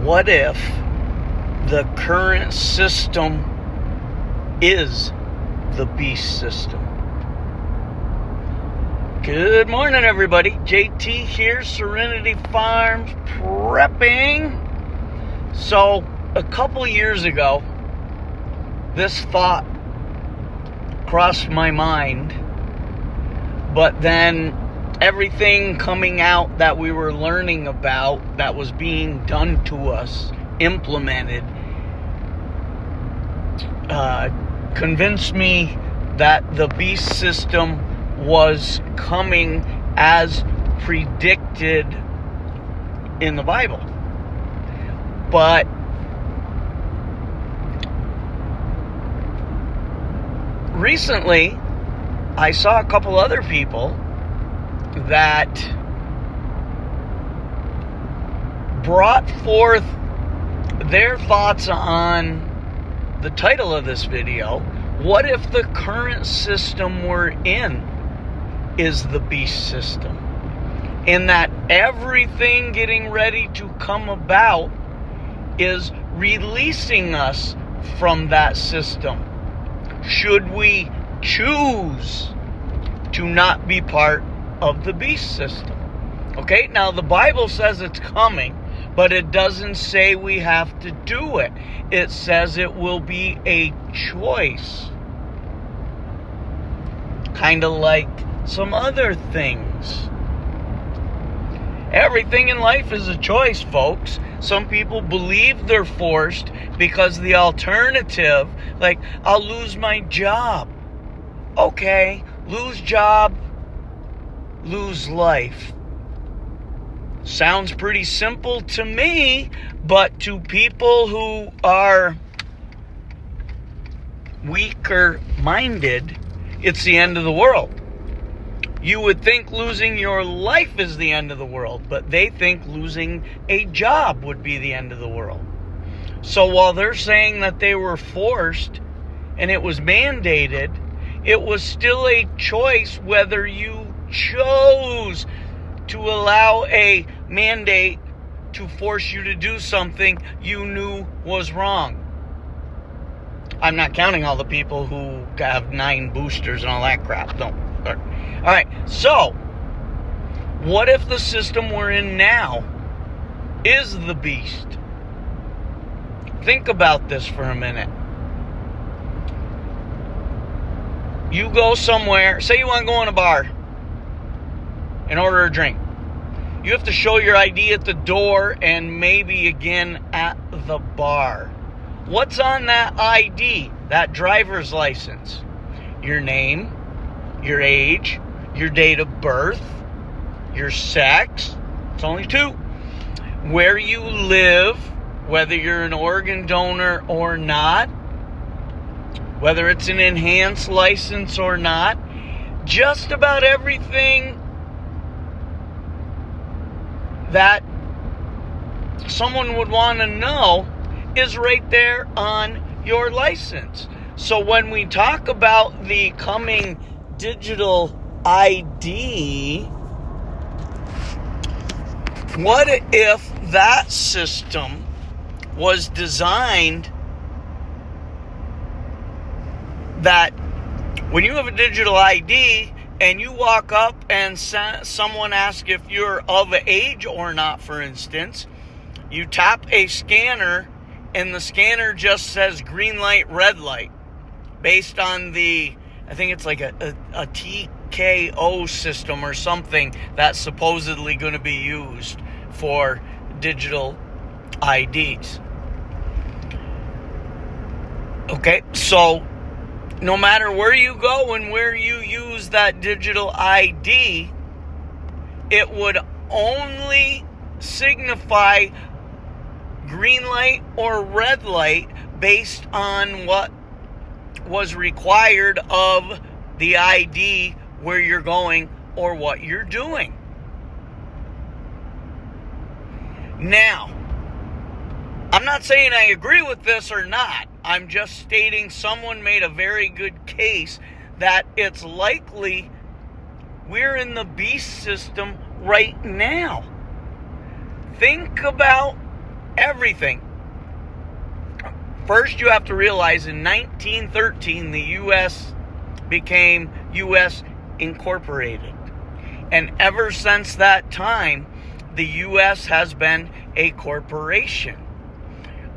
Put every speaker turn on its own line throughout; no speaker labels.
What if the current system is the beast system? Good morning, everybody. JT here, Serenity Farms prepping. So, a couple years ago, this thought crossed my mind, but then everything coming out that we were learning about that was being done to us, implemented, convinced me that the beast system was coming as predicted in the Bible. But recently, I saw a couple other people that brought forth their thoughts on the title of this video. What if the current system we're in is the beast system? In that everything getting ready to come about is releasing us from that system. Should we choose to not be part of the beast system? Okay, now the Bible says it's coming, but it doesn't say we have to do it. It says it will be a choice. Kind of like some other things. Everything in life is a choice, folks. Some people believe they're forced because the alternative, like, I'll lose my job. Okay, lose job, lose life. Sounds pretty simple to me, but to people who are weaker minded, it's the end of the world. You would think losing your life is the end of the world, but they think losing a job would be the end of the world. So while they're saying that they were forced and it was mandated, it was still a choice whether you chose to allow a mandate to force you to do something you knew was wrong. I'm not counting all the people who have 9 boosters and all that crap. Don't. All right, so what if the system we're in now is the beast? Think about this for a minute. You go somewhere, say you want to go in a bar and order a drink. You have to show your ID at the door and maybe again at the bar. What's on that ID, that driver's license? Your name, your age, your date of birth, your sex. It's only 2. Where you live, whether you're an organ donor or not, whether it's an enhanced license or not. Just about everything that someone would want to know is right there on your license. So when we talk about the coming digital ID, what if that system was designed that when you have a digital ID and you walk up and someone asks if you're of age or not, for instance, you tap a scanner and the scanner just says green light, red light, based on the, I think it's like a TKO system or something that's supposedly going to be used for digital IDs. Okay, so no matter where you go and where you use that digital ID, it would only signify green light or red light based on what was required of the ID, where you're going or what you're doing. Now, I'm not saying I agree with this or not. I'm just stating someone made a very good case that it's likely we're in the beast system right now. Think about everything. First, you have to realize in 1913, the U.S. became U.S. Incorporated. And ever since that time, the U.S. has been a corporation.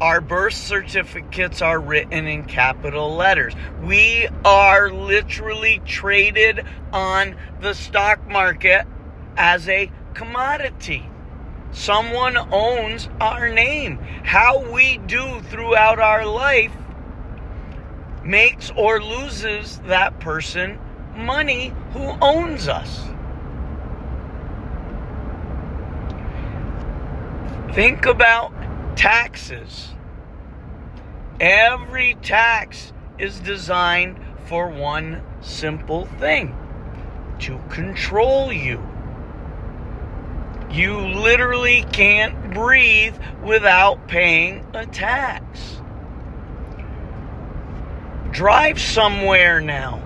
Our birth certificates are written in capital letters. We are literally traded on the stock market as a commodity. Someone owns our name. How we do throughout our life makes or loses that person money who owns us. Think about taxes. Every tax is designed for one simple thing: to control you. You literally can't breathe without paying a tax. Drive somewhere now.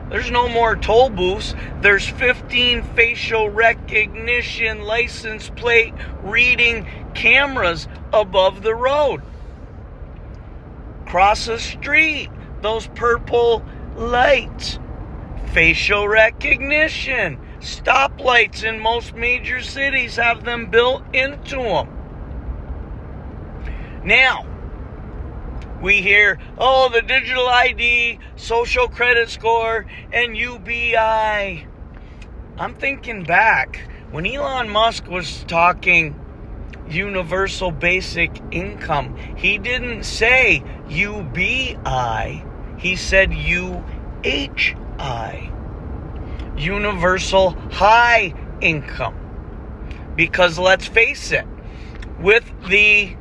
There's no more toll booths. There's 15 facial recognition license plate reading cameras above the road. Cross the street, those purple lights. Facial recognition. Stoplights in most major cities have them built into them. Now, we hear, oh, the digital ID, social credit score, and UBI. I'm thinking back when Elon Musk was talking universal basic income. He didn't say UBI. He said UHI. Universal high income. Because let's face it, with the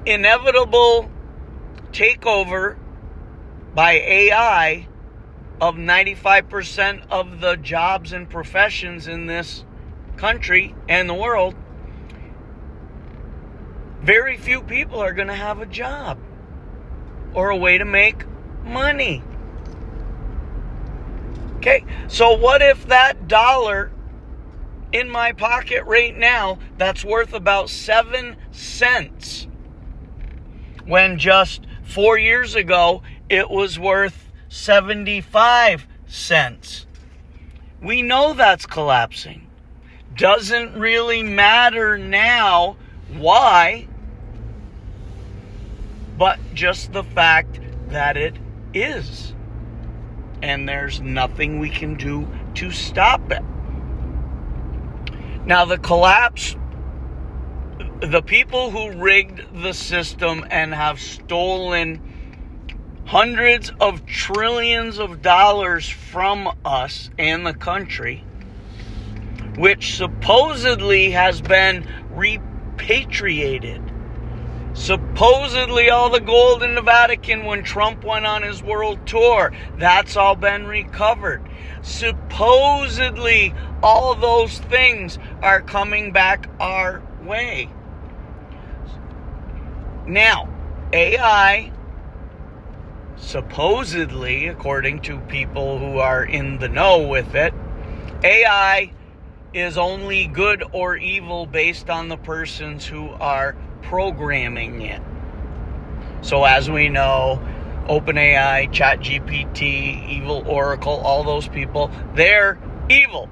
inevitable takeover by AI of 95% of the jobs and professions in this country and the world, very few people are going to have a job or a way to make money. Okay, so what if that dollar in my pocket right now that's worth about 7 cents, when just 4 years ago it was worth 75 cents? We know that's collapsing. Doesn't really matter now why, but just the fact that it is. And there's nothing we can do to stop it. Now, the collapse, the people who rigged the system and have stolen hundreds of trillions of dollars from us and the country, which supposedly has been repatriated. Supposedly all the gold in the Vatican when Trump went on his world tour, that's all been recovered. Supposedly all those things are coming back our way. Now, AI, supposedly, according to people who are in the know with it, AI is only good or evil based on the persons who are programming it. So as we know, OpenAI, ChatGPT, Evil Oracle, all those people, they're evil.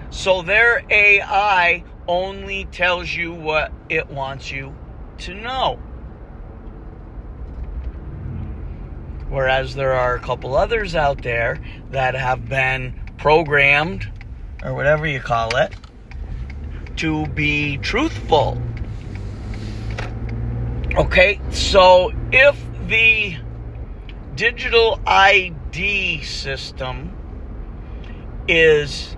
So their AI only tells you what it wants you to know. Whereas there are a couple others out there that have been programmed, or whatever you call it, to be truthful. Okay, so if the digital ID system is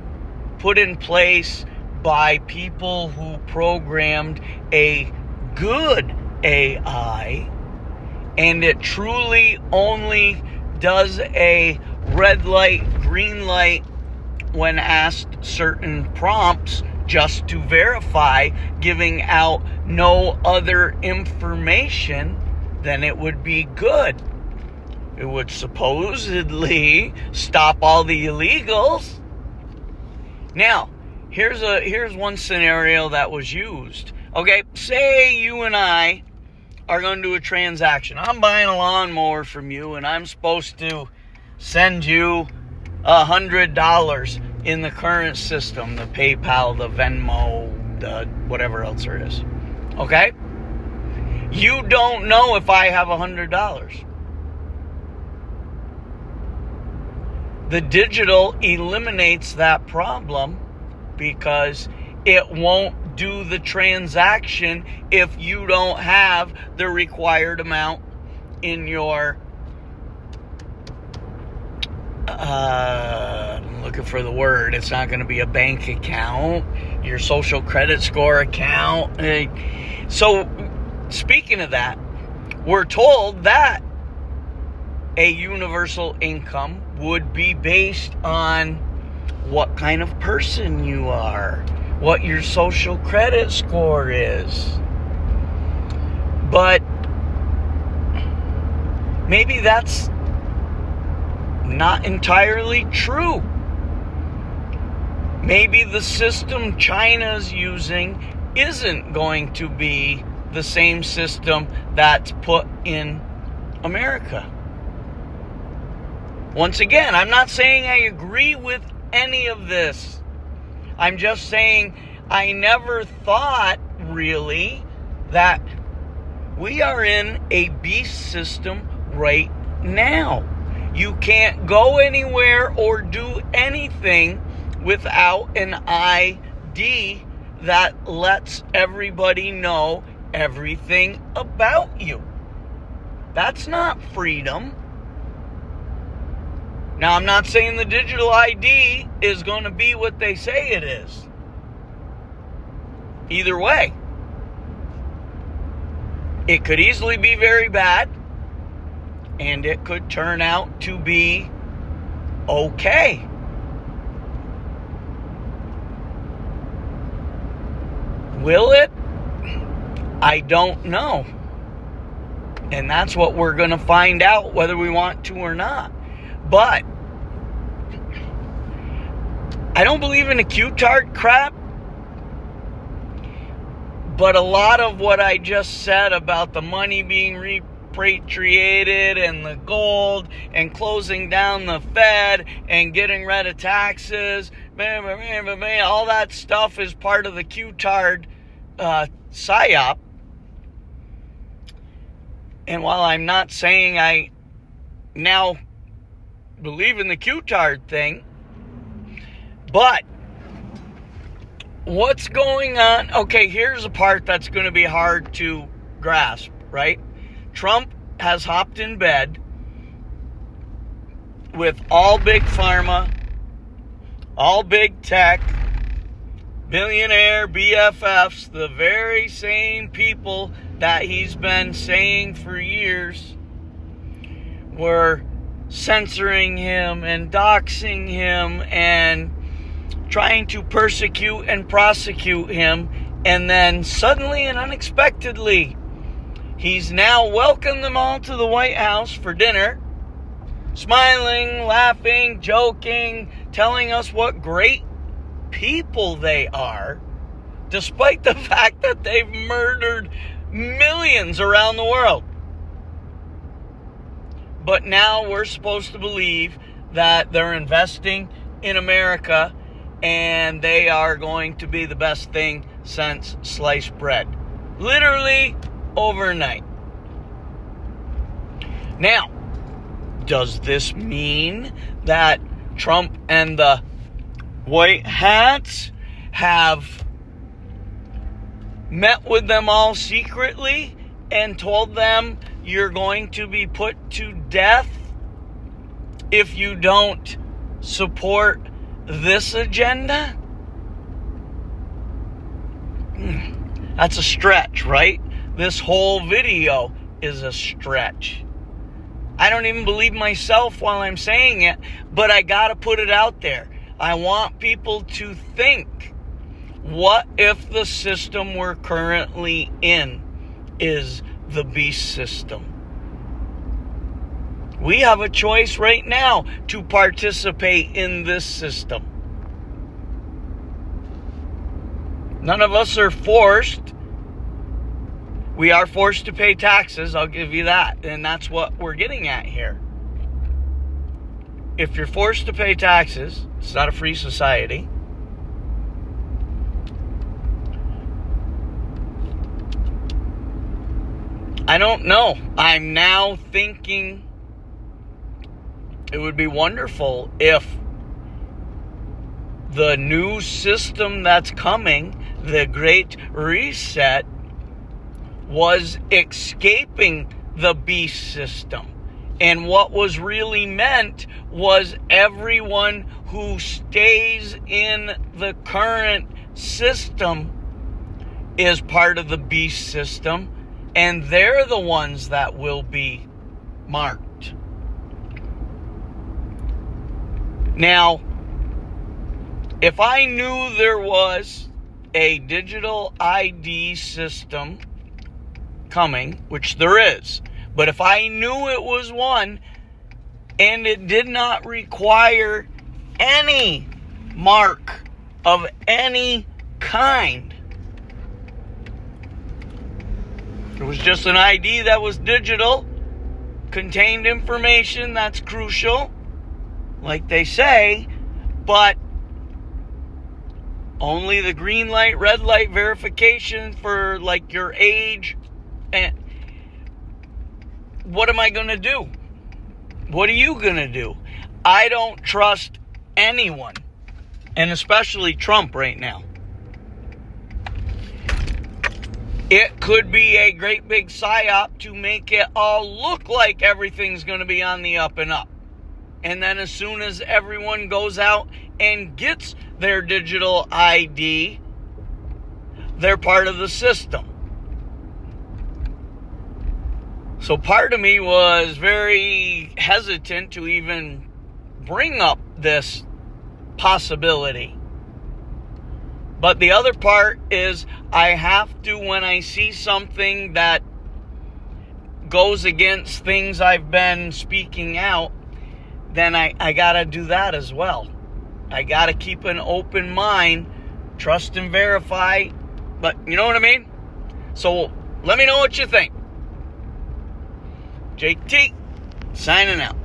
put in place by people who programmed a good AI, and it truly only does a red light, green light when asked certain prompts just to verify, giving out no other information, then it would be good. It would supposedly stop all the illegals. Now, here's one scenario that was used. Okay, say you and I are going to do a transaction. I'm buying a lawnmower from you, and I'm supposed to send you $100 in the current system, the PayPal, the Venmo, the whatever else there is. Okay? You don't know if I have $100. The digital eliminates that problem because it won't do the transaction if you don't have the required amount in your I'm looking for the word. It's not going to be a bank account, your social credit score account. So, speaking of that, we're told that a universal income would be based on what kind of person you are, what your social credit score is. But maybe that's not entirely true. Maybe the system China's using isn't going to be the same system that's put in America. Once again, I'm not saying I agree with any of this. I'm just saying I never thought really that we are in a beast system right now. You can't go anywhere or do anything without an ID that lets everybody know everything about you. That's not freedom. Now, I'm not saying the digital ID is going to be what they say it is. Either way, it could easily be very bad, and it could turn out to be okay. Will it? I don't know. And that's what we're going to find out whether we want to or not. But I don't believe in the Q-tard crap. But a lot of what I just said about the money being repatriated and the gold and closing down the Fed and getting rid of taxes, all that stuff is part of the Q-tard psyop. And while I'm not saying I now believe in the Q-tard thing, but what's going on? Okay, here's a part that's going to be hard to grasp, right? Trump has hopped in bed with all big pharma, all big tech, billionaire BFFs, the very same people that he's been saying for years were censoring him and doxing him and trying to persecute and prosecute him. And then suddenly and unexpectedly, he's now welcomed them all to the White House for dinner, smiling, laughing, joking, telling us what great people they are, despite the fact that they've murdered millions around the world. But now we're supposed to believe that they're investing in America and they are going to be the best thing since sliced bread. Literally overnight. Now, does this mean that Trump and the White Hats have met with them all secretly and told them you're going to be put to death if you don't support this agenda? That's a stretch, right? This whole video is a stretch. I don't even believe myself while I'm saying it, but I gotta put it out there. I want people to think, what if the system we're currently in is the beast system? We have a choice right now to participate in this system. None of us are forced We are forced to pay taxes, I'll give you that. And that's what we're getting at here. If you're forced to pay taxes, it's not a free society. I don't know. I'm now thinking it would be wonderful if the new system that's coming, the Great Reset, was escaping the beast system. And what was really meant was everyone who stays in the current system is part of the beast system, and they're the ones that will be marked. Now, if I knew there was a digital ID system coming, which there is, but if I knew it was one and it did not require any mark of any kind, it was just an ID that was digital, contained information that's crucial, like they say, but only the green light, red light verification for like your age. And what am I going to do? What are you going to do? I don't trust anyone, and especially Trump right now. It could be a great big psyop to make it all look like everything's going to be on the up and up. And then as soon as everyone goes out and gets their digital ID, they're part of the system. So part of me was very hesitant to even bring up this possibility. But the other part is I have to, when I see something that goes against things I've been speaking out, then I got to do that as well. I got to keep an open mind, trust and verify, but you know what I mean? So let me know what you think. JT, signing out.